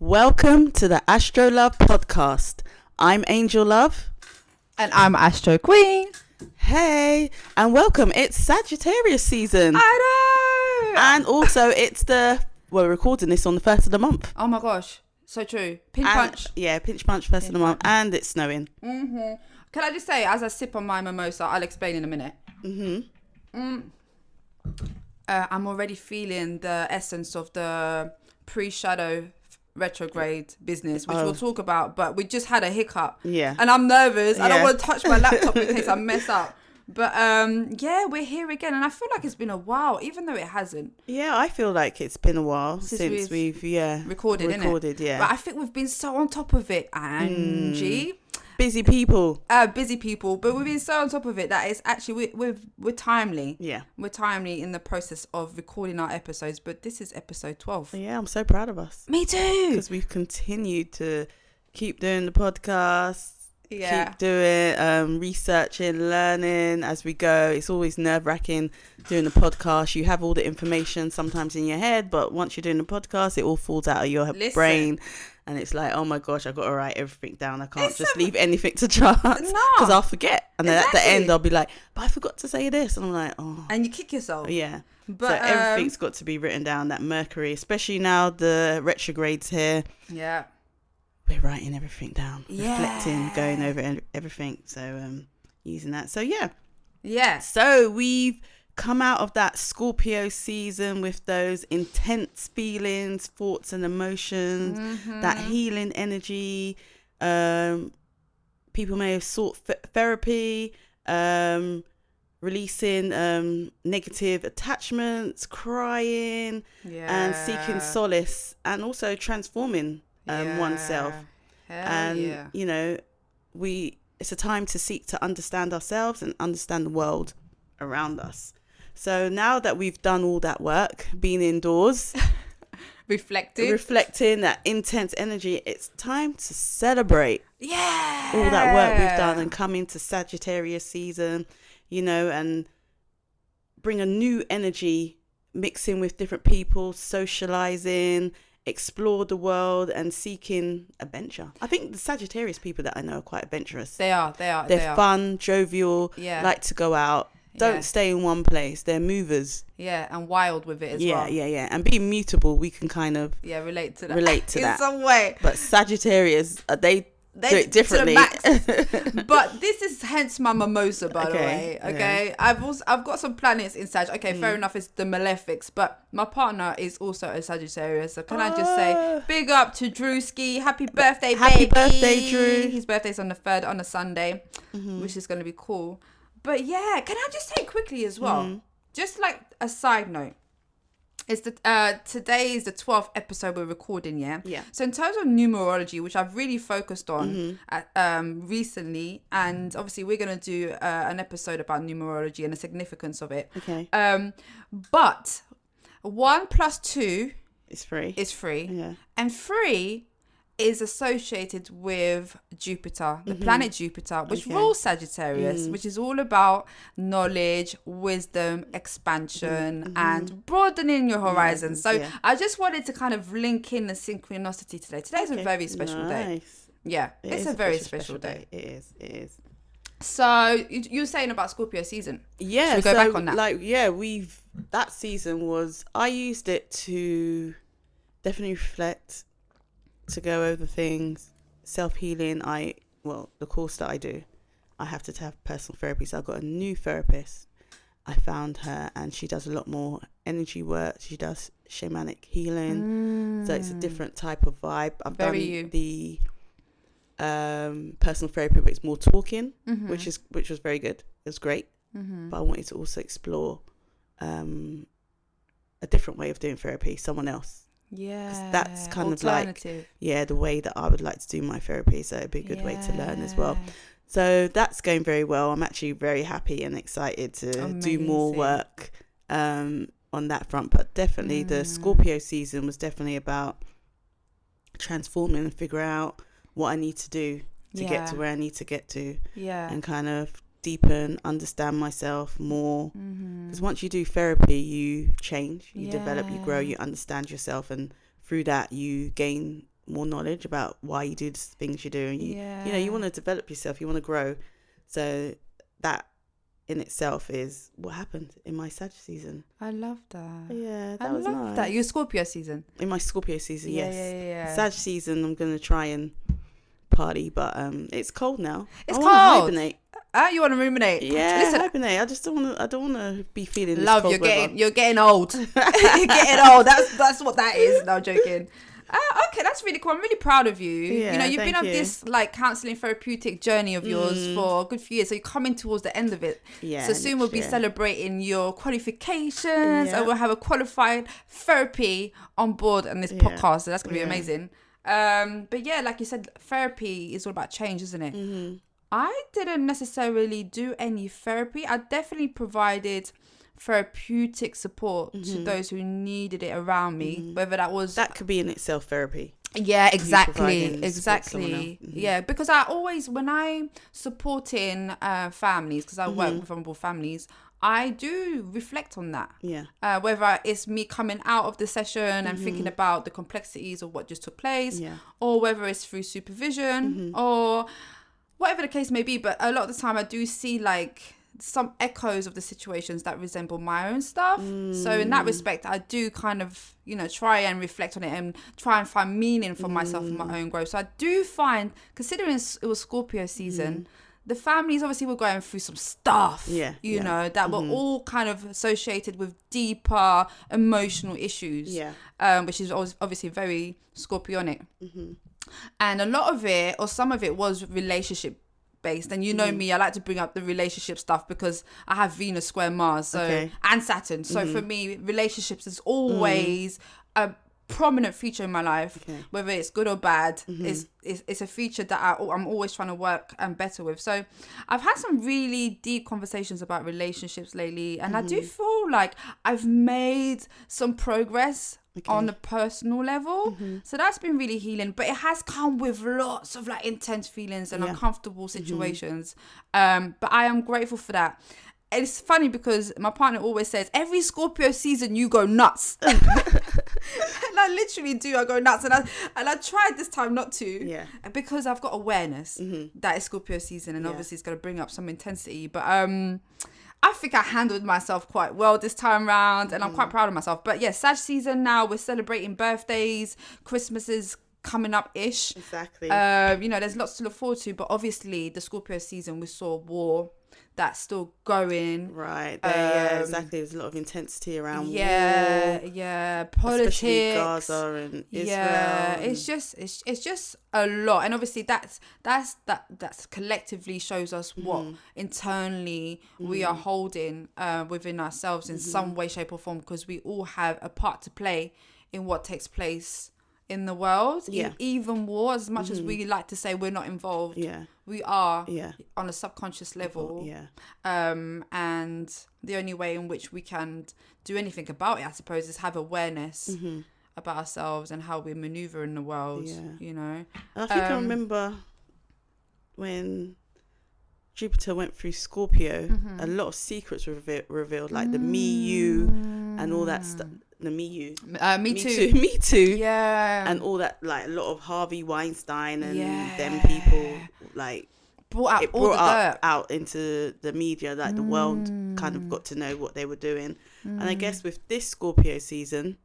Welcome to the AstroLove podcast. I'm AngelLove. And I'm AstroQueen. Hey, and welcome. It's Sagittarius season. I know. And also we're recording this on the 1st of the month. Oh my gosh. So true. Pinch punch. Yeah, pinch punch, 1st of the month. And it's snowing. Mm-hmm. Can I just say, as I sip on my mimosa, I'll explain in a minute. I'm already feeling the essence of the pre-shadow retrograde business, which we'll talk about, but we just had a hiccup. Yeah. And I'm nervous. I don't want to touch my laptop in case I mess up. But yeah, we're here again. And I feel like it's been a while, even though it hasn't. Yeah, I feel like it's been a while since we've recorded, innit? Yeah. But I think we've been so on top of it, Angie. Busy people. Busy people, but we've been so on top of it that it's actually we're timely. Yeah, we're timely in the process of recording our episodes. But this is episode 12. Yeah, I'm so proud of us. Me too, because we've continued to keep doing the podcast. Yeah, keep doing researching, learning as we go. It's always nerve-wracking doing the podcast. You have all the information sometimes in your head, but once you're doing the podcast, it all falls out of your brain. And it's like, oh my gosh, I've got to write everything down. I can't just leave anything to chance because I'll forget. And then at the end, I'll be like, but I forgot to say this. And I'm like, oh. And you kick yourself. Yeah. But so everything's got to be written down. That Mercury, especially now the retrogrades here. Yeah. We're writing everything down, reflecting, going over everything. So using that. So yeah. Yeah. So we've come out of that Scorpio season with those intense feelings, thoughts and emotions, that healing energy. People may have sought therapy, releasing negative attachments, crying, and seeking solace, and also transforming oneself. You know, it's a time to seek to understand ourselves and understand the world around us. So now that we've done all that work, being indoors, reflecting that intense energy, it's time to celebrate all that work we've done and come into Sagittarius season, you know, and bring a new energy, mixing with different people, socializing, explore the world and seeking adventure. I think the Sagittarius people that I know are quite adventurous. They are. They're fun, jovial, like to go out. Don't stay in one place. They're movers. Yeah, and wild with it as well. Yeah. And being mutable, we can kind of relate to that. In some way. But Sagittarius, they do it differently. But this is hence my mimosa, by the way. Okay, yeah. I've got some planets in Sag. Okay, fair enough. It's the malefics, but my partner is also a Sagittarius. So can I just say, big up to Drewski. Happy birthday, Happy baby. birthday, Drew. His birthday's on the 3rd, on a Sunday, which is going to be cool. But yeah, can I just say quickly as well, just like a side note, it's today is the 12th episode we're recording, yeah? So in terms of numerology, which I've really focused on recently, and obviously we're going to do an episode about numerology and the significance of it. Okay. But 1 + 2 is 3. Yeah. And 3 is associated with Jupiter, the planet Jupiter, which rules Sagittarius, which is all about knowledge, wisdom, expansion, and broadening your horizons. So I just wanted to kind of link in the synchronicity today. Today's a very special day. Yeah, it's a very special day. It is. So you were saying about Scorpio season. Yeah. Should we go back on that? That season I used it to definitely reflect, to go over things, self-healing. The course that I do, I have to have personal therapy. So I've got a new therapist. I found her and she does a lot more energy work. She does shamanic healing. So it's a different type of vibe. I've done the personal therapy, but it's more talking, which was very good. It was great. But I wanted to also explore a different way of doing therapy, someone else. Yeah, that's kind of like the way that I would like to do my therapy, so it'd be a good way to learn as well. So that's going very well. I'm actually very happy and excited to do more work on that front. But definitely the Scorpio season was definitely about transforming and figure out what I need to do to get to where I need to get to, and kind of deepen, understand myself more, because once you do therapy, you change, you develop, you grow, you understand yourself, and through that you gain more knowledge about why you do the things you do. And you know, you want to develop yourself, you want to grow. So that in itself is what happened in my Sag season. I love that. Yeah, that was nice. That. Your Scorpio season? In my Scorpio season, yes. Yeah. Sag season, I'm going to try and party, but it's cold now. It's cold. Hibernate. You want to ruminate? Yeah, listen, hibernate. I don't want to be feeling this love. cold You're getting old. You're getting old. That's what that is. No, I'm joking. Okay, that's really cool. I'm really proud of you. Yeah, you know, you've been on this like counselling therapeutic journey of yours for a good few years. So you're coming towards the end of it. Yeah. So soon we'll be celebrating your qualifications and we'll have a qualified therapy on board on this podcast. So that's going to be amazing. But yeah, like you said, therapy is all about change, isn't it? Mm-hmm. I didn't necessarily do any therapy. I definitely provided therapeutic support to those who needed it around me, whether that could be in itself therapy. Yeah, exactly. Yeah, because I always, when I'm supporting families, because I work with vulnerable families, I do reflect on that. Yeah. Whether it's me coming out of the session and thinking about the complexities of what just took place, or whether it's through supervision or whatever the case may be. But a lot of the time I do see like some echoes of the situations that resemble my own stuff. So in that respect, I do kind of, you know, try and reflect on it and try and find meaning for myself and my own growth. So I do find, considering it was Scorpio season, the families obviously were going through some stuff, you know, that were all kind of associated with deeper emotional issues, which is obviously very Scorpionic. And a lot of it, or some of it, was relationship based. And you know me, I like to bring up the relationship stuff because I have Venus square Mars and Saturn. So for me, relationships is always a prominent feature in my life, whether it's good or bad. It's a feature that I'm always trying to work and better with. So I've had some really deep conversations about relationships lately, and I do feel like I've made some progress on a personal level. So that's been really healing, but it has come with lots of like intense feelings and uncomfortable situations. But I am grateful for that. It's funny because my partner always says, every Scorpio season you go nuts. And I literally do. I go nuts. And I tried this time not to. Yeah. Because I've got awareness that it's Scorpio season, and obviously it's going to bring up some intensity. But I think I handled myself quite well this time round, and I'm quite proud of myself. But yeah, Sag season now, we're celebrating birthdays, Christmas is coming up-ish. Exactly. You know, there's lots to look forward to, but obviously the Scorpio season, we saw war that's still going. Right. Yeah, exactly. There's a lot of intensity around war. Yeah. Politics. Especially Gaza and Israel. Yeah, it's just a lot. And obviously that's collectively shows us what internally we are holding within ourselves in some way, shape or form, because we all have a part to play in what takes place in the world. Even war, as much as we like to say we're not involved, we are on a subconscious level. And the only way in which we can do anything about it, I suppose, is have awareness about ourselves and how we maneuver in the world. You know, and I think I remember when Jupiter went through Scorpio, a lot of secrets were revealed, like the me, you, and all that stuff. The me, you. Me too. Yeah. And all that, like a lot of Harvey Weinstein and them people, like brought dirt out into the media, like the world kind of got to know what they were doing. And I guess with this Scorpio season,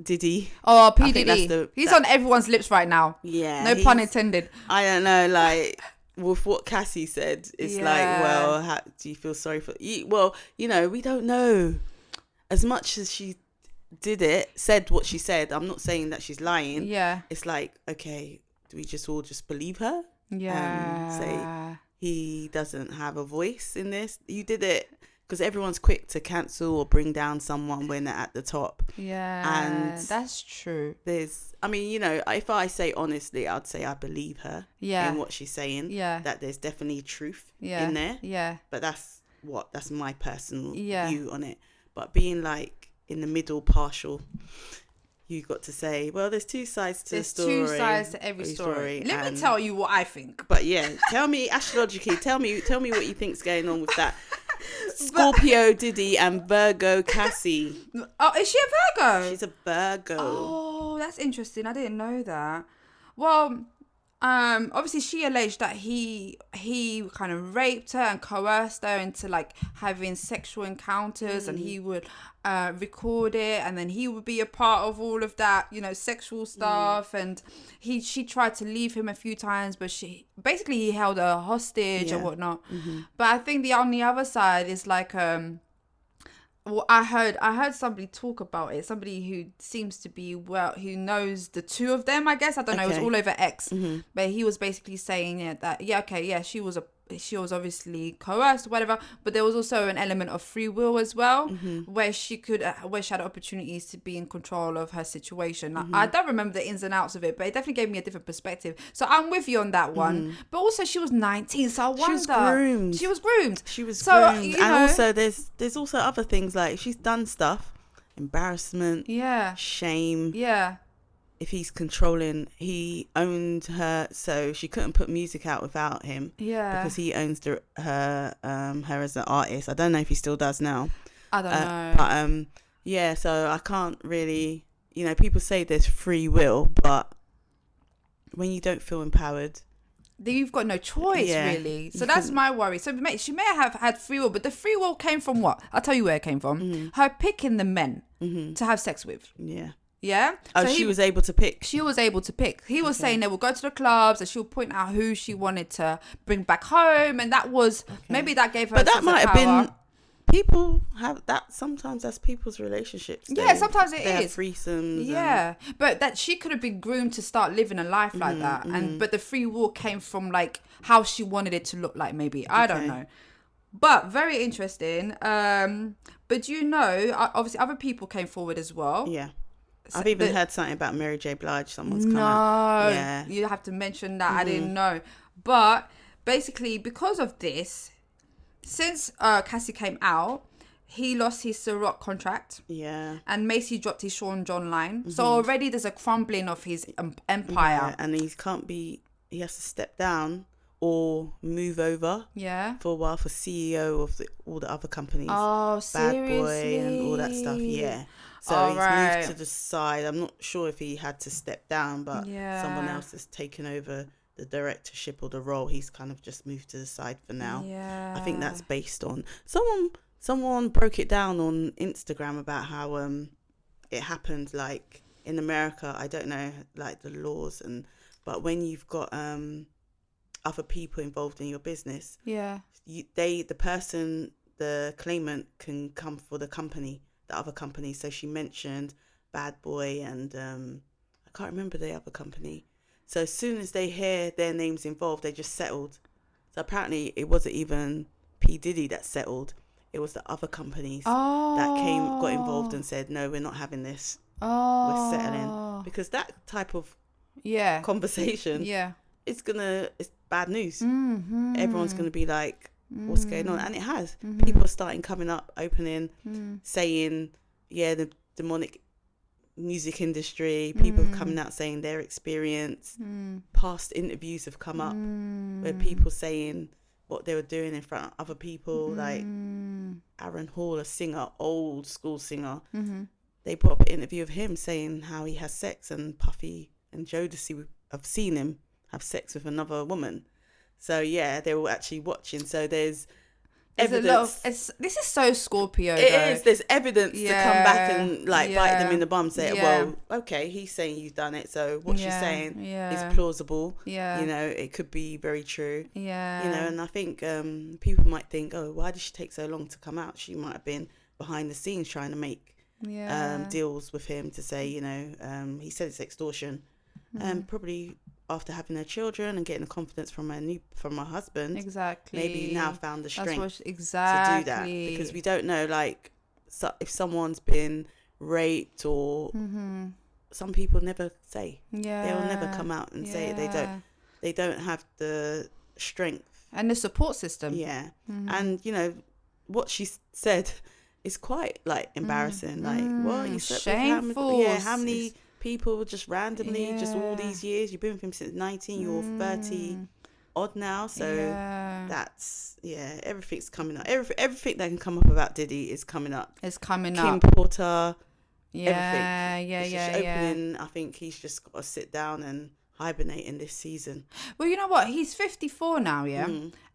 Diddy. Oh, P Diddy. He's on everyone's lips right now. Yeah. No pun intended. I don't know, like with what Cassie said, it's like, well, how do you feel sorry for you? Well, you know, we don't know. As much as she said what she said, I'm not saying that she's lying. Yeah. It's like, okay, do we just all believe her? Yeah. And say he doesn't have a voice in this? You did it because everyone's quick to cancel or bring down someone when they're at the top. Yeah. And that's true. I mean, you know, if I say honestly, I'd say I believe her in what she's saying. Yeah. That there's definitely truth in there. Yeah. But that's my personal view on it. But being like in the middle, partial, you got to say, well, there's two sides to the story. There's two sides to every story. Let me tell you what I think. But yeah, tell me astrologically. Tell me what you think's going on with that Scorpio Diddy and Virgo Cassie. Oh, is she a Virgo? She's a Virgo. Oh, Oh, that's interesting. I didn't know that. Well, obviously she alleged that he kind of raped her and coerced her into like having sexual encounters, and he would record it, and then he would be a part of all of that, you know, sexual stuff. And she tried to leave him a few times, but he held her hostage and whatnot. But I think on the other side is like well, I heard somebody talk about it. Somebody who seems to be who knows the two of them. I guess I don't know. It was all over X, but he was basically saying she was obviously coerced, whatever. But there was also an element of free will as well, where she had opportunities to be in control of her situation. I don't remember the ins and outs of it, but it definitely gave me a different perspective. So I'm with you on that one. But also she was 19, so I wonder. She was groomed. And also there's also other things, like she's done stuff, embarrassment, shame. Yeah. If he's controlling, he owned her, so she couldn't put music out without him. Yeah. Because he owns her as an artist. I don't know if he still does now. I don't know. But so I can't really, you know, people say there's free will, but when you don't feel empowered, then you've got no choice, really. So that's my worry. So she may have had free will, but the free will came from what? I'll tell you where it came from. Her picking the men to have sex with. Yeah. Yeah. Oh, so she was able to pick. She was able to pick. He was saying they will go to the clubs and she'll point out who she wanted to bring back home, and that was maybe that gave her. But that might have been. People have that sometimes. That's people's relationships. Yeah, sometimes it is. is Threesomes. Yeah, but that she could have been groomed to start living a life like that, but the free will came from like how she wanted it to look like. Maybe I don't know. But very interesting. But you know, obviously other people came forward as well. Yeah. I've even heard something about Mary J. Blige. Someone's come out. Yeah. You have to mention that. I didn't know. But basically, because of this, since Cassie came out, he lost his Ciroc contract. Yeah. And Macy dropped his Sean John line. So already there's a crumbling of his empire. Yeah, and he has to step down or move over for a while for CEO of all the other companies. Oh, Bad seriously? Boy and all that stuff. Yeah. So he's moved to the side. I'm not sure if he had to step down, but someone else has taken over the directorship or the role. He's kind of just moved to the side for now. Yeah. I think that's based on someone broke it down on Instagram about how it happened, like in America. I don't know like the laws, but when you've got other people involved in your business, the claimant can come for the other company. So she mentioned Bad Boy and I can't remember the other company. So as soon as they hear their names involved, they just settled. So apparently it wasn't even P Diddy that settled. It was the other companies that got involved and said, no, we're not having this. We're settling. Because that type of conversation, it's bad news. Everyone's going to be like, what's going on? And it has. People are starting coming up, opening, saying, the demonic music industry. People coming out saying their experience. Past interviews have come up where people saying what they were doing in front of other people. Like Aaron Hall, a singer, old school singer. They put up an interview of him saying how he has sex, and Puffy and Jodeci have seen him have sex with another woman. So they were actually watching. So there's evidence. This is so Scorpio. It is. There's evidence to come back and bite them in the bum. Say, well, okay, he's saying you've done it. So what she's saying is plausible. Yeah. You know, it could be very true. Yeah. You know, and I think people might think, oh, why did she take so long to come out? She might have been behind the scenes trying to make deals with him to say, you know, he said it's extortion. Probably after having her children and getting the confidence from her husband, maybe now found the strength to do that, because we don't know, like, if someone's been raped or some people never say. They will never come out and say it. They don't have the strength and the support system. And you know what she said is quite like embarrassing. Like, well, you slept shameful. With how many people just randomly, just all these years? You've been with him since 19. You're 30 odd now. So that's everything's coming up. Everything that can come up about Diddy is coming up. It's coming Kim up. Porter, Opening, I think he's just got to sit down and hibernate in this season. Well, you know what? He's 54 now, yeah?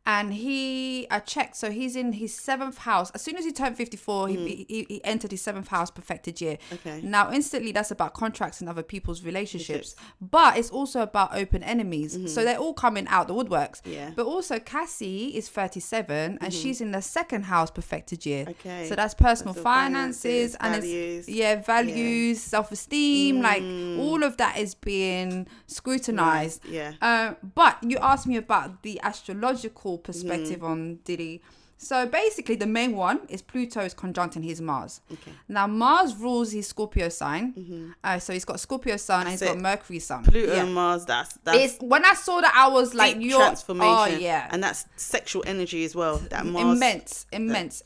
And I checked, so he's in his 7th house. As soon as he turned 54, he entered his 7th house perfected year. Okay. Now, instantly, that's about contracts and other people's relationships. But it's also about open enemies. So they're all coming out the woodworks. Yeah. But also, Cassie is 37, and she's in the 2nd house perfected year. Okay. So that's personal finances and values. Values, self-esteem. Like, all of that is being scrutinized. Right. Yeah. But you asked me about the astrological perspective on Diddy. So basically, the main one is Pluto is conjuncting his Mars. Okay. Now, Mars rules his Scorpio sign. So he's got Scorpio sun and he's got Mercury sun. Pluto and Mars, that's when I saw that, I was like, deep transformation. Oh, yeah. And that's sexual energy as well. That Mars. Immense.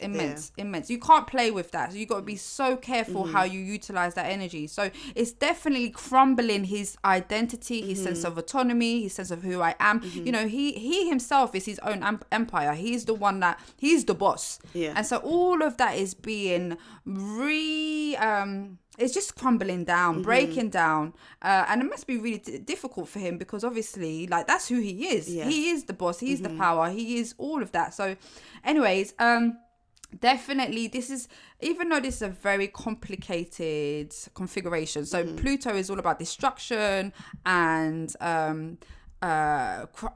You can't play with that. So you got to be so careful how you utilize that energy. So it's definitely crumbling his identity, his sense of autonomy, his sense of who I am. You know, he himself is his own empire. He's the one that... He's the boss. Yeah. And so all of that is being it's just crumbling down, breaking down. And it must be really difficult for him because obviously, like, that's who he is. Yeah. He is the boss. He's the power. He is all of that. So anyways, definitely this is, even though this is a very complicated configuration. So Pluto is all about destruction and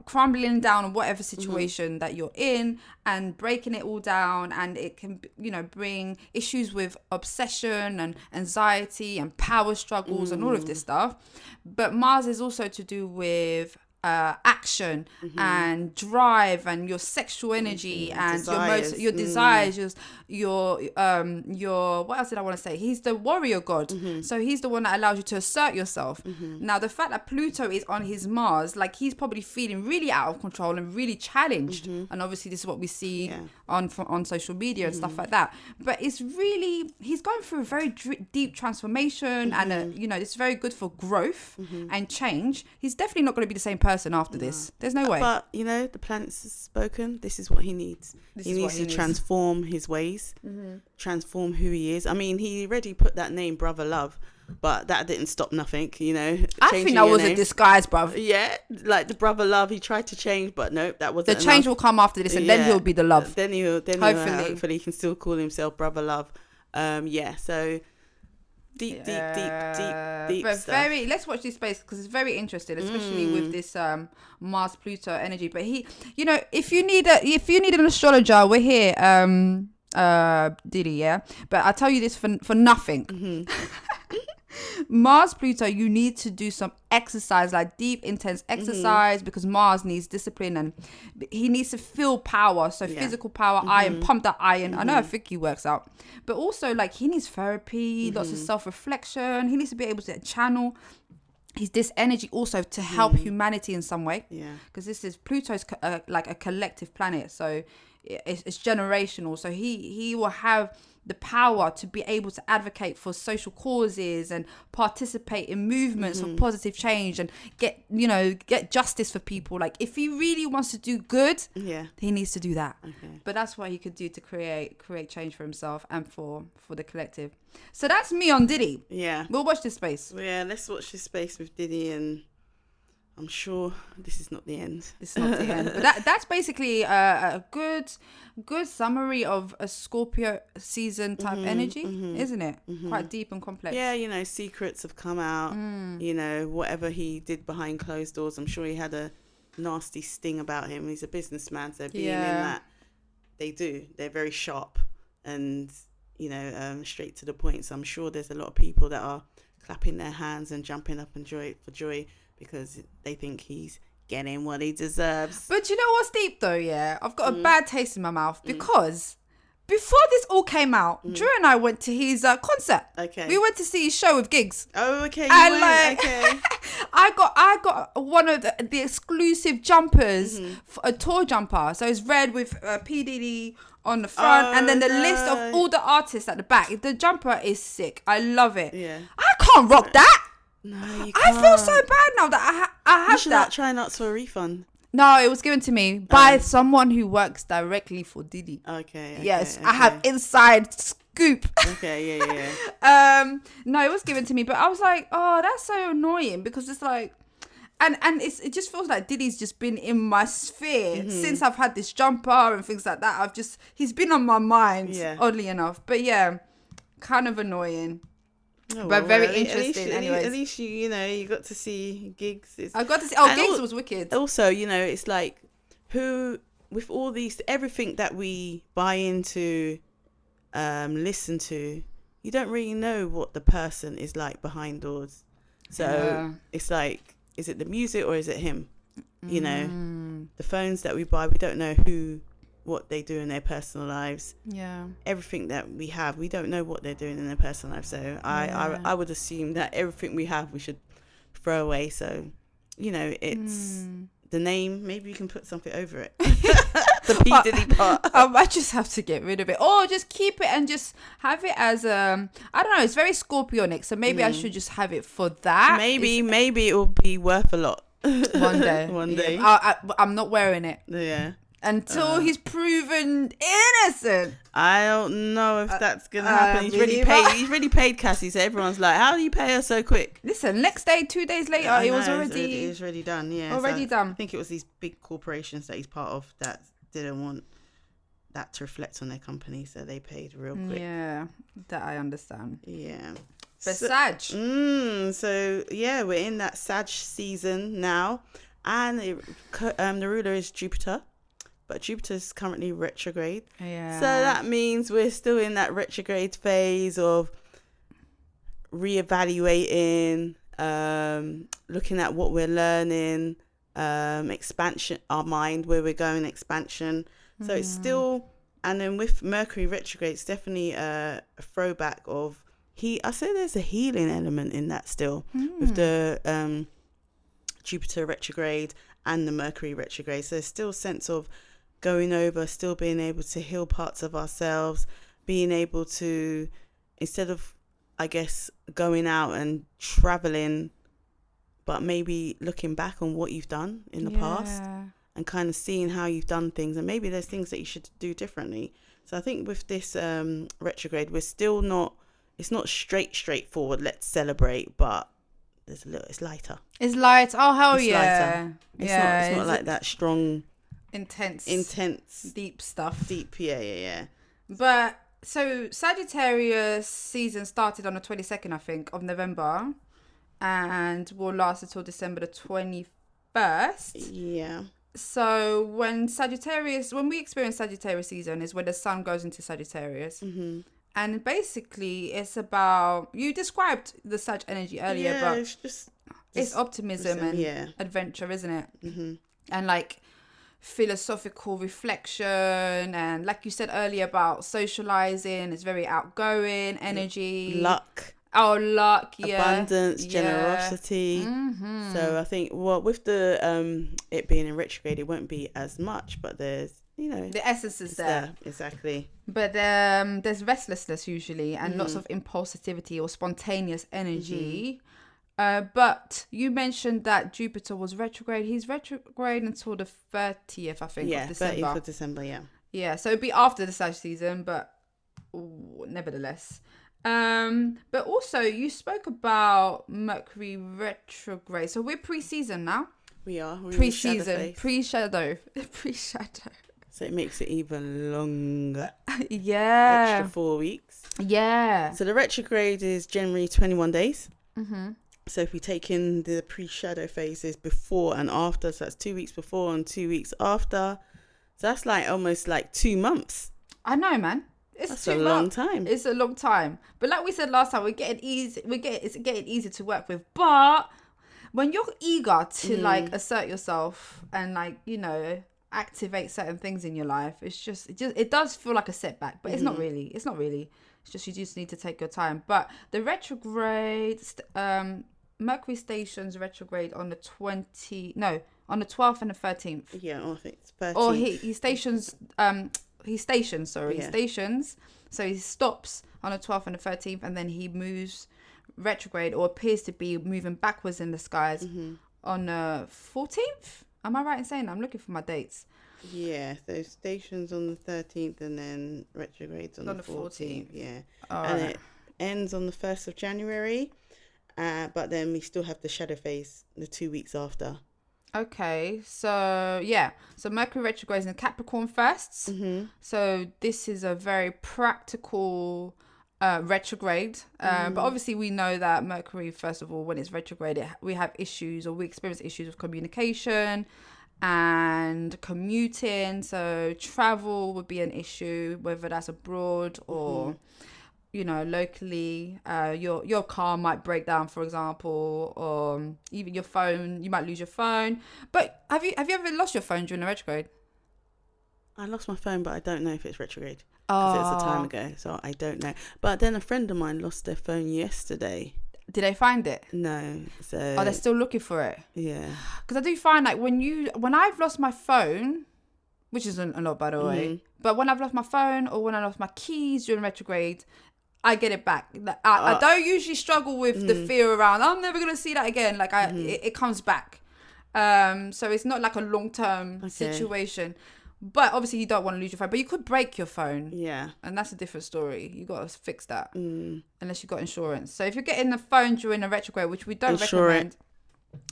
crumbling down whatever situation that you're in and breaking it all down, and it can, you know, bring issues with obsession and anxiety and power struggles and all of this stuff. But Mars is also to do with action and drive and your sexual energy and your desires, your what else did I want to say? He's the warrior god, so he's the one that allows you to assert yourself. Now the fact that Pluto is on his Mars, like, he's probably feeling really out of control and really challenged, and obviously this is what we see on social media and stuff like that. But it's really, he's going through a very deep transformation, and you know, it's very good for growth and change. He's definitely not going to be the same person after this. There's no way. But you know, the planets have spoken. This is what he needs. He needs to transform his ways, transform who he is. I mean, he already put that name Brother Love, but that didn't stop nothing, you know. I think that was a disguise, bruv. Yeah, like the Brother Love, he tried to change, but nope, that wasn't the change will come after this, and then he'll be the love. Then hopefully he can still call himself Brother Love. So deep but stuff. Very, let's watch this space because it's very interesting, especially with this Mars Pluto energy. But he, you know, if you need an astrologer, we're here, Diddy, yeah. But I tell you this for nothing. Mars Pluto, you need to do some exercise, like deep intense exercise, because Mars needs discipline and he needs to feel power, so physical power, iron, pump that iron. I know, I think he works out, but also like he needs therapy, lots of self-reflection. He needs to be able to channel this energy also to help humanity in some way, because this is Pluto's like a collective planet, so it's generational. So he will have the power to be able to advocate for social causes and participate in movements for positive change and get justice for people. Like, if he really wants to do good, he needs to do that. But that's what he could do to create change for himself and for the collective. So that's me on Diddy. We'll watch this space. Let's watch this space with Diddy, and I'm sure this is not the end. It's not the end. But that's basically a good summary of a Scorpio season type energy, isn't it? Quite deep and complex. Yeah, you know, secrets have come out. You know, whatever he did behind closed doors, I'm sure he had a nasty sting about him. He's a businessman, so being in that, they're very sharp and, you know, straight to the point. So I'm sure there's a lot of people that are clapping their hands and jumping up and for joy, because they think he's getting what he deserves. But you know what's deep though? Yeah, I've got a bad taste in my mouth because before this all came out, Drew and I went to his concert. Okay. We went to see his show with gigs. Oh, okay. Okay. I got one of the exclusive jumpers, a tour jumper. So it's red with P Diddy on the front, and then the list of all the artists at the back. The jumper is sick. I love it. Yeah. I can't rock that. No, you can't. I feel so bad now that I have you should that. not try and ask for a refund. No, it was given to me by someone who works directly for Diddy. Okay. Yes, I have inside goop. Okay, yeah. No, it was given to me, but I was like, oh, that's so annoying because it's like, and it just feels like Diddy's just been in my sphere since I've had this jumper and things like that. He's been on my mind, oddly enough. But yeah, kind of annoying. Oh, but very interesting. Anyways, at least you got to see gigs. I got to see. Oh, gigs was wicked. Also, it's like with all these everything that we buy into, listen to, you don't really know what the person is like behind doors. So it's like, is it the music or is it him? The phones that we buy, we don't know what they do in their personal lives. Yeah. Everything that we have, we don't know what they're doing in their personal life. So I would assume that everything we have, we should throw away. So, it's the name. Maybe you can put something over it. The P Diddy part. I might just have to get rid of it, or just keep it and just have it as I don't know. It's very Scorpionic, so maybe I should just have it for that. Maybe it will be worth a lot one day. One day. I'm not wearing it. Yeah. Until he's proven innocent. I don't know if that's gonna happen. He's really paid Cassie, so everyone's like, how do you pay her so quick? Listen, next day, 2 days later, it was already done. Yeah, already done. I think it was these big corporations that he's part of that didn't want that to reflect on their company, so they paid real quick. Yeah, that I understand. Yeah. But Sag. So yeah, we're in that Sag season now, and the ruler is Jupiter. But Jupiter's currently retrograde. Yeah. So that means we're still in that retrograde phase of reevaluating, looking at what we're learning, expansion, our mind, where we're going, expansion. So it's still, and then with Mercury retrograde, it's definitely a throwback of, I say there's a healing element in that still, with the Jupiter retrograde and the Mercury retrograde. So there's still a sense of going over, still being able to heal parts of ourselves, being able to, instead of, I guess, going out and traveling, but maybe looking back on what you've done in the past and kind of seeing how you've done things, and maybe there's things that you should do differently. So I think with this retrograde, we're still not, it's not straightforward, let's celebrate, but there's it's lighter. It's light. Oh, hell it's yeah. Lighter. It's not like that strong, intense, deep stuff. Deep, yeah. But so Sagittarius season started on the 22nd, I think, of November, and will last until December the 21st. Yeah. So when we experience Sagittarius season is when the sun goes into Sagittarius. And basically it's about, you described the Sag energy earlier, but it's optimism and adventure, isn't it? And like philosophical reflection, and like you said earlier about socializing, it's very outgoing energy. Luck, abundance, generosity. So I think, well, with the it being in retrograde, it won't be as much, but there's, the essence is there. Exactly. But there's restlessness usually, and lots of impulsivity or spontaneous energy. But you mentioned that Jupiter was retrograde. He's retrograde until the 30th, I think, of December. 30th of December, Yeah, so it'd be after the Sag season, but nevertheless. But also, you spoke about Mercury retrograde. So we're pre-season now. We are. Pre-season. Pre-shadow. So it makes it even longer. Extra 4 weeks. Yeah. So the retrograde is generally 21 days. So if we take in the pre-shadow phases before and after, so that's 2 weeks before and 2 weeks after. So that's like almost like 2 months. I know, man. That's a long time. It's a long time. But like we said last time, it's getting easier to work with. But when you're eager to like assert yourself and like, activate certain things in your life, it does feel like a setback, but it's not really. It's just, you just need to take your time. But the retrograde, Mercury stations retrograde on the 12th and the 13th. Yeah, I think it's 13th. Or he stations, he stations. So he stops on the 12th and the 13th, and then he moves retrograde, or appears to be moving backwards in the skies on the 14th. Am I right in saying that? I'm looking for my dates. Yeah, so stations on the 13th and then retrogrades on the 14th. Yeah. And it ends on the 1st of January. But then we still have the shadow phase the 2 weeks after. Okay, so yeah, so Mercury retrograde is in Capricorn first. So this is a very practical retrograde. But obviously we know that Mercury, first of all, when it's retrograde, we have issues, or we experience issues with communication and commuting. So travel would be an issue, whether that's abroad or locally. Your car might break down, for example, or even your phone, you might lose your phone. But have you ever lost your phone during the retrograde? I lost my phone, but I don't know if it's retrograde because it's a time ago, so I don't know. But then a friend of mine lost their phone yesterday. Did they find it? No. So they're still looking for it? Yeah. Because I do find like when I've lost my phone, which isn't a lot, by the way, but when I've lost my phone or when I lost my keys during retrograde, I get it back. I don't usually struggle with the fear around, I'm never going to see that again. Like it comes back. So it's not like a long-term situation. But obviously you don't want to lose your phone. But you could break your phone. Yeah. And that's a different story. You got to fix that. Unless you've got insurance. So if you're getting a phone during a retrograde, which we don't recommend.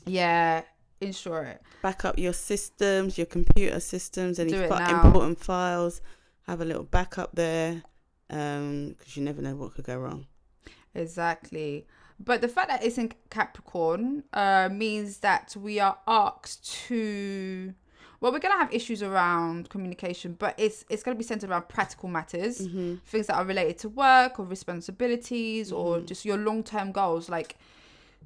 Yeah, insure it. Back up your systems, your computer systems, any important files. Have a little backup there. Because you never know what could go wrong. Exactly. But the fact that it's in Capricorn means that we are asked to... Well, we're going to have issues around communication, but it's going to be centered around practical matters, things that are related to work or responsibilities or just your long-term goals. Like,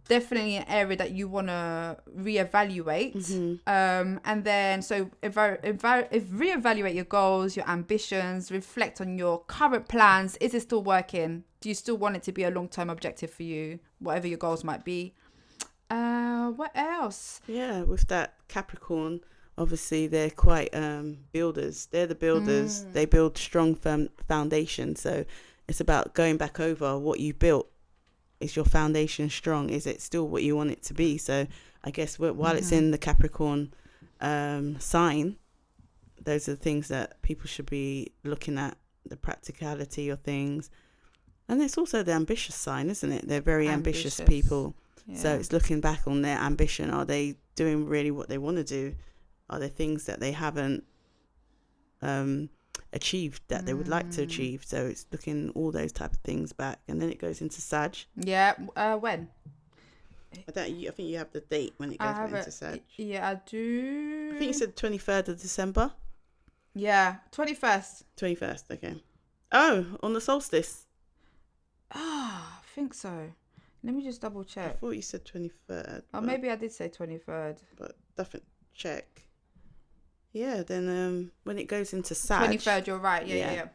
definitely an area that you want to reevaluate. And then, so if reevaluate your goals, your ambitions, reflect on your current plans. Is it still working? Do you still want it to be a long-term objective for you, whatever your goals might be? What else? Yeah, with that Capricorn, obviously they're quite builders. They're the builders. They build strong foundation. So it's about going back over what you built. Is your foundation strong? Is it still what you want it to be? So I guess while it's in the Capricorn sign, those are the things that people should be looking at, the practicality of things. And it's also the ambitious sign, isn't it? They're very ambitious people. Yeah. So it's looking back on their ambition. Are they doing really what they want to do? Are there things that they haven't achieved that they would like to achieve? So it's looking all those type of things back, and then it goes into Sag. Yeah. When? I think you have the date when it goes into Sag. Yeah, I do. I think you said 23rd of December. Yeah, 21st. 21st. Okay. Oh, on the solstice. I think so. Let me just double check. I thought you said 23rd. Oh, maybe I did say 23rd. But definitely check. Yeah, then when it goes into Sag. 23rd, you're right. Yeah.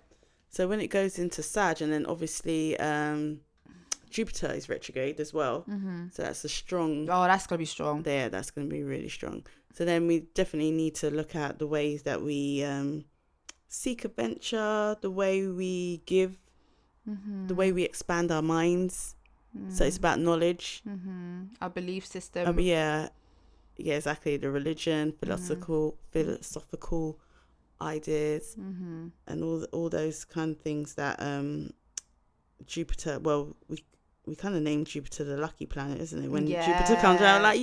So when it goes into Sag, and then obviously Jupiter is retrograde as well. So that's a strong... Oh, that's going to be strong. There, that's going to be really strong. So then we definitely need to look at the ways that we seek adventure, the way we give, the way we expand our minds. So it's about knowledge. Our belief system. Yeah, exactly. The religion, philosophical ideas, and all those kind of things that Jupiter. Well, we kind of named Jupiter the lucky planet, isn't it? When Jupiter comes out, like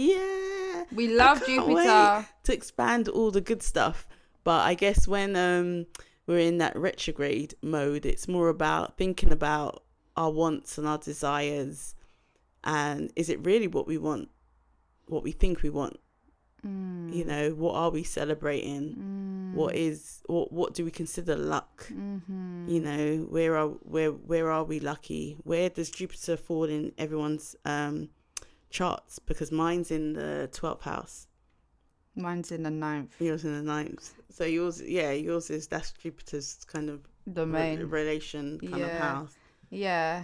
we love Jupiter to expand all the good stuff. But I guess when we're in that retrograde mode, it's more about thinking about our wants and our desires, and is it really what we want, what we think we want? You know, what are we celebrating? What do we consider luck? You know, where are we lucky? Where does Jupiter fall in everyone's charts? Because mine's in the 12th house. Mine's in the 9th. Yours in the 9th. So yours is, that's Jupiter's kind of domain, relation kind of house. Yeah,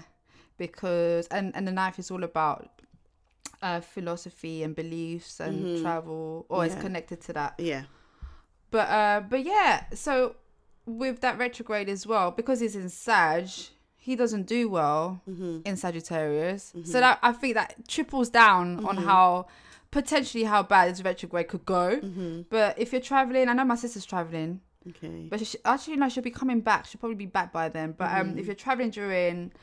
because and the 9th is all about philosophy and beliefs and travel, or it's connected to that. Yeah. But yeah, so with that retrograde as well, because he's in Sag, he doesn't do well in Sagittarius. So that, I think that triples down on how potentially how bad this retrograde could go. But if you're traveling, I know my sister's traveling. Okay. But she'll be coming back. She'll probably be back by then. But if you're traveling during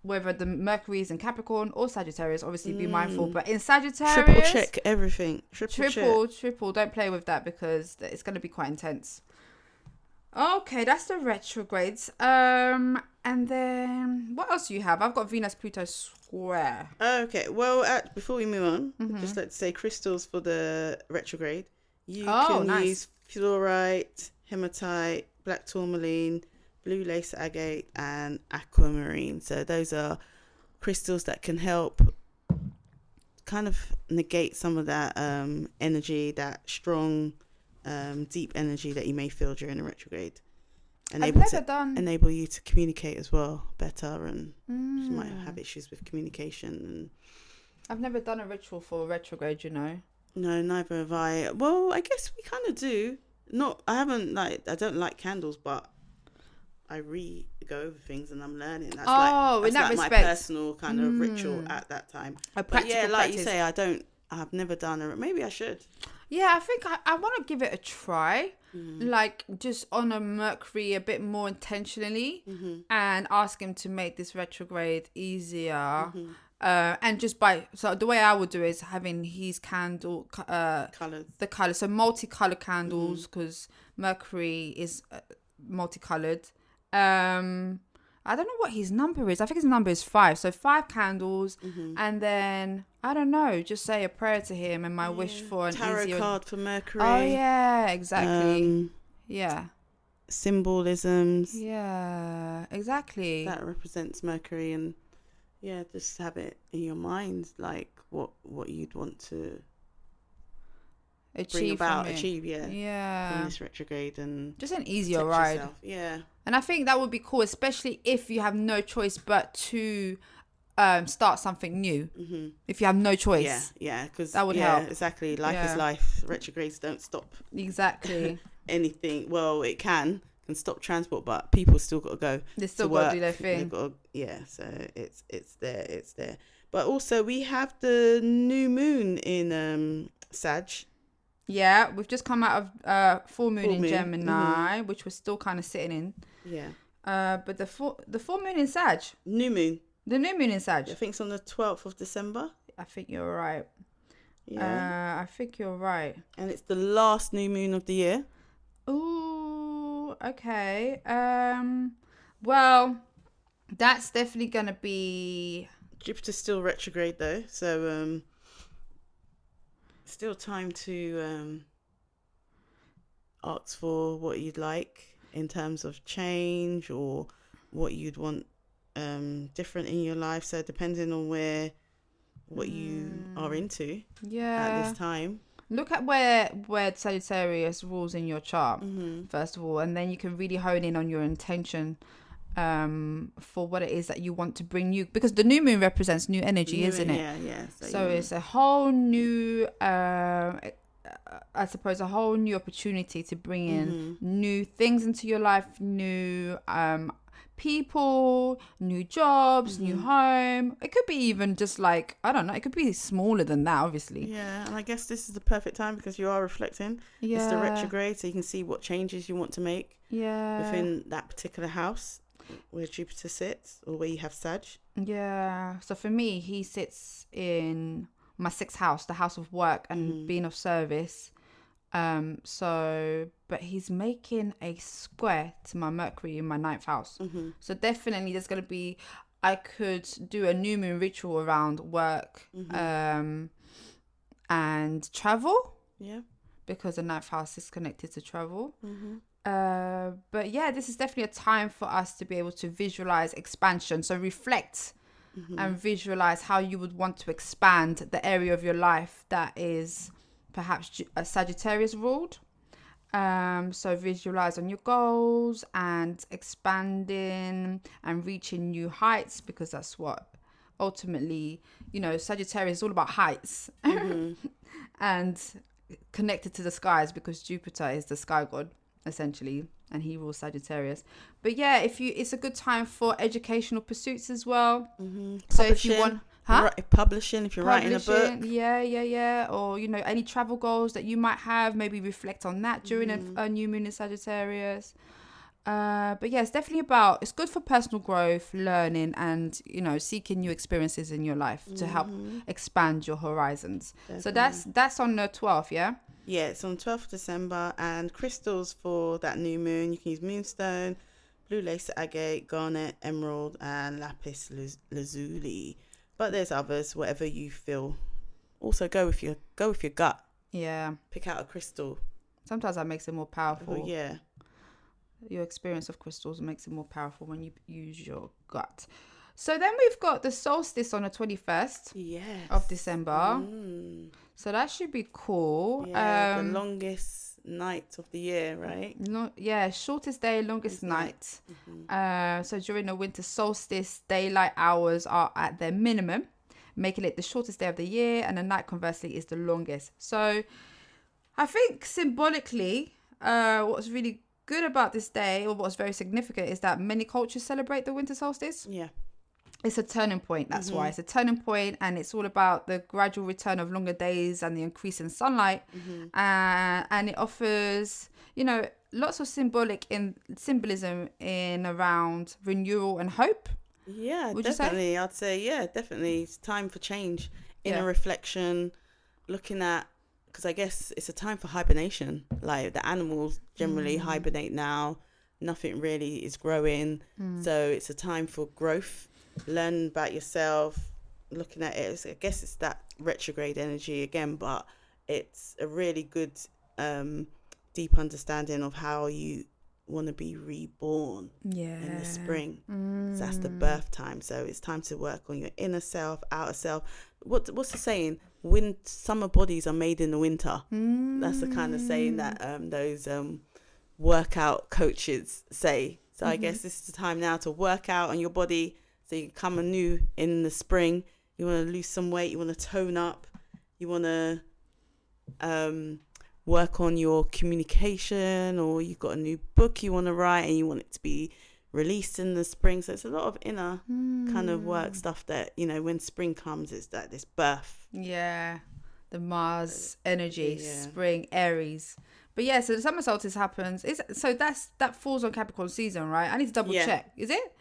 whether the Mercury's in Capricorn or Sagittarius, obviously be mindful. But in Sagittarius, triple check everything. Triple. Don't play with that because it's going to be quite intense. Okay, that's the retrogrades. And then what else do you have? I've got Venus Pluto square. Okay, well, before we move on, just like to say crystals for the retrograde. You can use fluorite, hematite, black tourmaline, blue lace agate, and aquamarine. So those are crystals that can help kind of negate some of that energy, that strong, deep energy that you may feel during a retrograde. Enable you to communicate as well better, and you might have issues with communication. And I've never done a ritual for retrograde, you know. No, neither have I. Well, I guess we kind of do. I don't like candles, but I go over things and I'm learning. That's in that respect, my personal kind of ritual at that time. But yeah, like practice. You say, I've never done it. Maybe I should. Yeah, I think I want to give it a try. Like just on a Mercury a bit more intentionally and ask him to make this retrograde easier. And just so the way I would do it is having his candle colors. The color, so multicolored candles, because Mercury is multicolored. I don't know what his number is. I think his number is 5. So 5 candles, and then I don't know. Just say a prayer to him and my wish for an tarot card for Mercury. Oh yeah, exactly. Yeah. Symbolisms. Yeah, exactly. That represents Mercury, and just have it in your mind, like what you'd want to achieve, from this retrograde, and just an easier ride. Yourself. Yeah. And I think that would be cool, especially if you have no choice but to start something new. If you have no choice. Yeah, because that would help. Exactly. Life is life. Retrogrades don't stop. Exactly. Anything. Well, it can stop transport, but people still got to go. They still got to do their thing. So it's there. But also we have the new moon in Sag. Yeah, we've just come out of full moon in Gemini, which we're still kind of sitting in. Yeah. But the full moon in Sag. New moon. The new moon in Sag. I think it's on the 12th of December. I think you're right. Yeah. I think you're right. And it's the last new moon of the year. Ooh, okay. Well, that's definitely going to be... Jupiter's still retrograde though, so still time to ask for what you'd like in terms of change, or what you'd want different in your life. So depending on what you are into at this time. Look at where Sagittarius rules in your chart, first of all, and then you can really hone in on your intention for what it is that you want to bring new, because the new moon represents new energy, isn't it? Yeah. So it's a whole new, I suppose, a whole new opportunity to bring in new things into your life, new people, new jobs, new home. It could be even just like, I don't know, it could be smaller than that, obviously. Yeah, and I guess this is the perfect time because you are reflecting. Yeah. It's the retrograde, so you can see what changes you want to make within that particular house where Jupiter sits, or where you have Sag. Yeah. So for me, he sits in my 6th house, the house of work and being of service. But he's making a square to my Mercury in my 9th house. So definitely there's going to be, I could do a new moon ritual around work, and travel. Yeah. Because the 9th house is connected to travel. But yeah, this is definitely a time for us to be able to visualize expansion. So reflect and visualize how you would want to expand the area of your life that is perhaps a Sagittarius ruled. So visualize on your goals and expanding and reaching new heights, because that's what ultimately, Sagittarius is all about heights and connected to the skies, because Jupiter is the sky god essentially, and he rules Sagittarius. But yeah, it's a good time for educational pursuits as well. So if you want Publishing, if you're writing a book. Yeah. Or, you know, any travel goals that you might have, maybe reflect on that during a new moon in Sagittarius. But yeah, it's definitely it's good for personal growth, learning, and, you know, seeking new experiences in your life to help expand your horizons. Definitely. So that's on the 12th, yeah? Yeah, it's on 12th of December. And crystals for that new moon, you can use moonstone, blue lace agate, garnet, emerald, and lapis lazuli. But there's others, whatever you feel. Also, go with your gut. Yeah. Pick out a crystal. Sometimes that makes it more powerful. Oh, yeah. Your experience of crystals makes it more powerful when you use your gut. So then we've got the solstice on the 21st of December. So that should be cool. Yeah, the longest night of the year, right? Shortest day, longest night. So during the winter solstice, daylight hours are at their minimum, making it the shortest day of the year, and the night conversely is the longest. So I think symbolically, what's really good about this day, or what's very significant, is that many cultures celebrate the winter solstice. Yeah. It's a turning point. That's why it's a turning point, and it's all about the gradual return of longer days and the increase in sunlight. And it offers, you know, lots of symbolism in around renewal and hope. Yeah, Would definitely. You say? I'd say, yeah, definitely. It's time for change, inner reflection, looking at, because I guess it's a time for hibernation. Like the animals generally hibernate now. Nothing really is growing. So it's a time for growth. Learn about yourself, looking at it. I guess it's that retrograde energy again, but it's a really good deep understanding of how you want to be reborn in the spring. So that's the birth time. So it's time to work on your inner self, outer self. What's the saying? Summer bodies are made in the winter. That's the kind of saying that those workout coaches say. So I guess this is the time now to work out on your body. So you come anew in the spring. You want to lose some weight. You want to tone up. You want to work on your communication, or you've got a new book you want to write and you want it to be released in the spring. So it's a lot of inner kind of work stuff that, you know, when spring comes, it's that this birth. Yeah. The Mars energy, spring, Aries. But yeah, so the summer solstice happens. That falls on Capricorn season, right? I need to double check. Is it?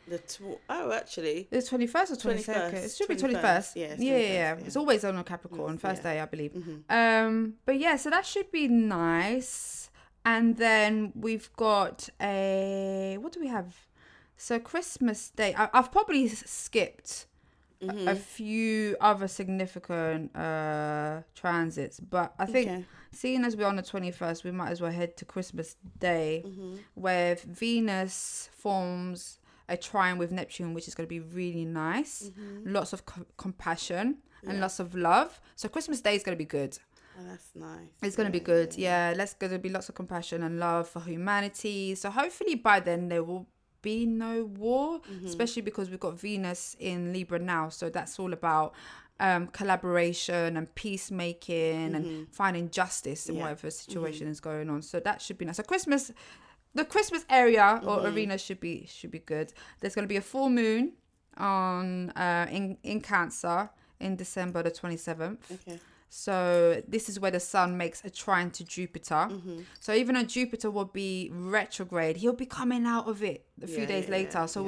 Actually. It's 21st or 22nd? It should be 21st. Yeah. It's always on a Capricorn, first day, I believe. But yeah, so that should be nice. And then we've got what do we have? So Christmas Day. I've probably skipped a few other significant transits, but I think seeing as we're on the 21st, we might as well head to Christmas Day, where Venus forms a trine with Neptune, which is going to be really nice. Lots of compassion and lots of love. So Christmas Day is going to be good. Oh, that's nice. It's going to be good. Yeah, there's going to be lots of compassion and love for humanity. So hopefully by then there will be no war, especially because we've got Venus in Libra now. So that's all about collaboration and peacemaking and finding justice in whatever situation is going on. So that should be nice. So the Christmas area or arena should be good. There's going to be a full moon on in Cancer in December the 27th. Okay. So this is where the sun makes a trine to Jupiter. So even though Jupiter will be retrograde, he'll be coming out of it a few days later. So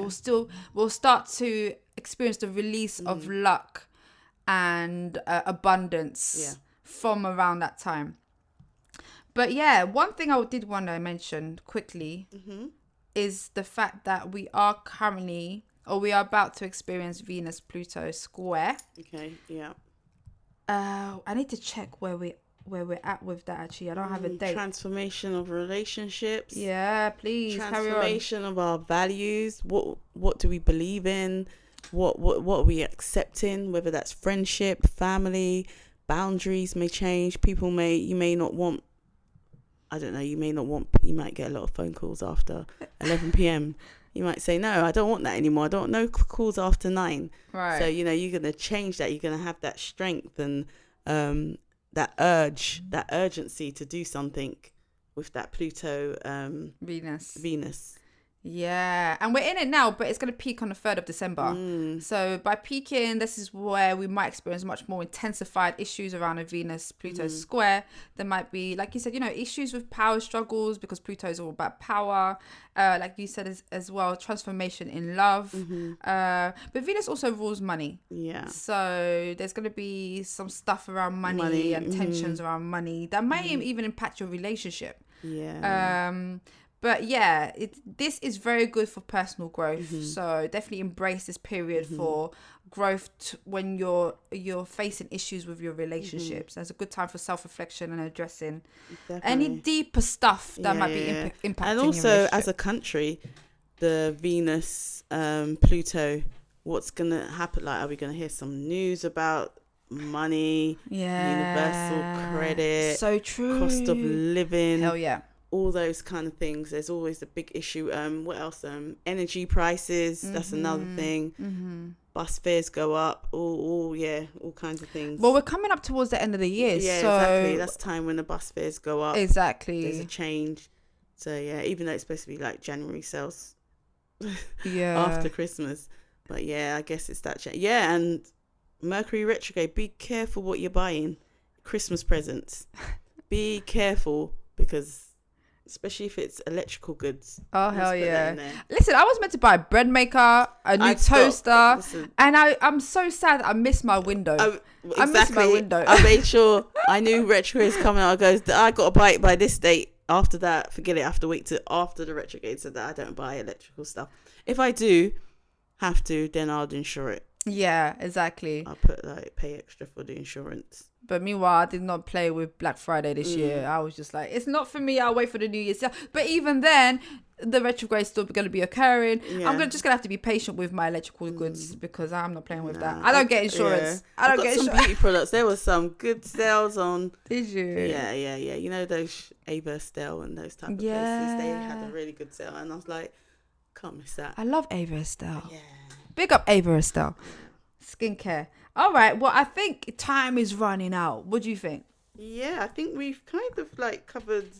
we'll start to experience the release of luck and abundance from around that time. But yeah, one thing I did want to mention quickly is the fact that we are about to experience Venus-Pluto square. Okay, yeah. I need to check where we're at with that. Actually, I don't have a date. Transformation of relationships. Yeah, please. Transformation of our values. What do we believe in? What are we accepting? Whether that's friendship, family, boundaries may change. You may not want. I don't know. You might get a lot of phone calls after 11 p.m. You might say, no, I don't want that anymore. I don't know calls after 9. Right. So, you're going to change that. You're going to have that strength and that urgency to do something with that Pluto Venus. Yeah, and we're in it now, but it's going to peak on the 3rd of December. So by peaking, this is where we might experience much more intensified issues around a Venus-Pluto square. There might be, like you said, issues with power struggles, because Pluto is all about power. Like you said as well, transformation in love. But Venus also rules money. Yeah. So there's going to be some stuff around money and tensions around money that might even impact your relationship. Yeah. But yeah, this is very good for personal growth. So definitely embrace this period for growth when you're facing issues with your relationships. It's a good time for self-reflection and addressing any deeper stuff that might be impacting and your also, relationship. as a country, the Venus, Pluto, what's going to happen? Like, are we going to hear some news about money, universal credit, so true, cost of living? Hell yeah. All those kind of things. There's always a big issue. What else? Energy prices. That's another thing. Bus fares go up. All kinds of things. Well, we're coming up towards the end of the year. Yeah, so exactly. That's time when the bus fares go up. Exactly. There's a change. So yeah, even though it's supposed to be like January sales. After Christmas, but yeah, I guess it's that change. Yeah, and Mercury retrograde. Be careful what you're buying. Christmas presents. Be careful, because especially if it's electrical goods. Oh, hell yeah. Listen, I was meant to buy a bread maker, a new toaster, and I'm so sad I missed my window. I missed my window. I made sure I knew retrograde is coming out. I got to buy it by this date. After that, forget it. I have to wait till after the retrograde so that I don't buy electrical stuff. If I do have to, then I'll insure it. Yeah, exactly. I'll pay extra for the insurance. But meanwhile, I did not play with Black Friday this year. I was just like, it's not for me. I'll wait for the New Year's sale. But even then, the retrograde is still going to be occurring. Yeah. I'm just going to have to be patient with my electrical goods, because I'm not playing with that. I don't get insurance. Yeah. I got some beauty products. There was some good sales on. Did you? Yeah. You know those Ava Estelle and those type of places? They had a really good sale. And I was like, can't miss that. I love Ava Estelle. Yeah. Big up Ava Estelle. Skincare. All right. Well, I think time is running out. What do you think? Yeah, I think we've kind of covered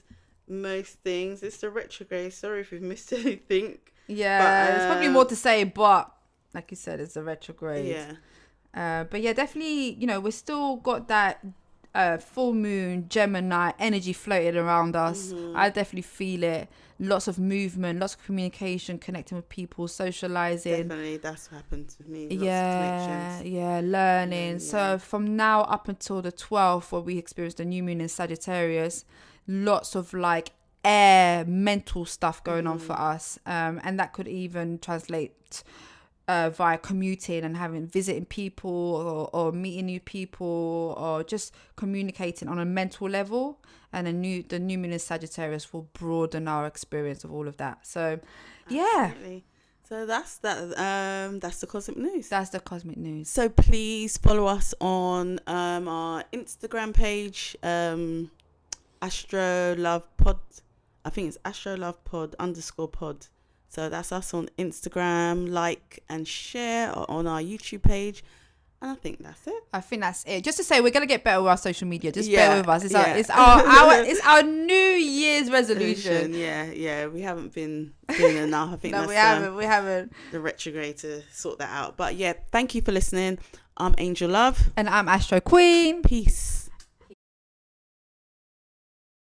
most things. It's the retrograde. Sorry if we've missed anything. Yeah, there's probably more to say, but like you said, it's a retrograde. Yeah. But yeah, definitely, we've still got that full moon Gemini energy floating around us. I definitely feel it. Lots of movement, lots of communication, connecting with people, socializing. Definitely, that's what happened to me. Lots of connections. Learning. Yeah. So from now up until the 12th, where we experience the new moon in Sagittarius, lots of air mental stuff going on for us, and that could even translate via commuting and visiting people or meeting new people, or just communicating on a mental level. And the new moon in Sagittarius will broaden our experience of all of that. So, yeah. Absolutely. So that's that. That's the cosmic news. That's the cosmic news. So please follow us on our Instagram page, AstroLove Pod. I think it's AstroLove Pod _pod. So that's us on Instagram. Like and share on our YouTube page. And I think that's it. I think that's it. Just to say, we're gonna get better with our social media. Just bear with us. It's our New Year's resolution. Yeah. We haven't been doing enough. I think no, that's we haven't. The retrograde to sort that out. But yeah, thank you for listening. I'm AngelLove. And I'm AstroQueen. Peace.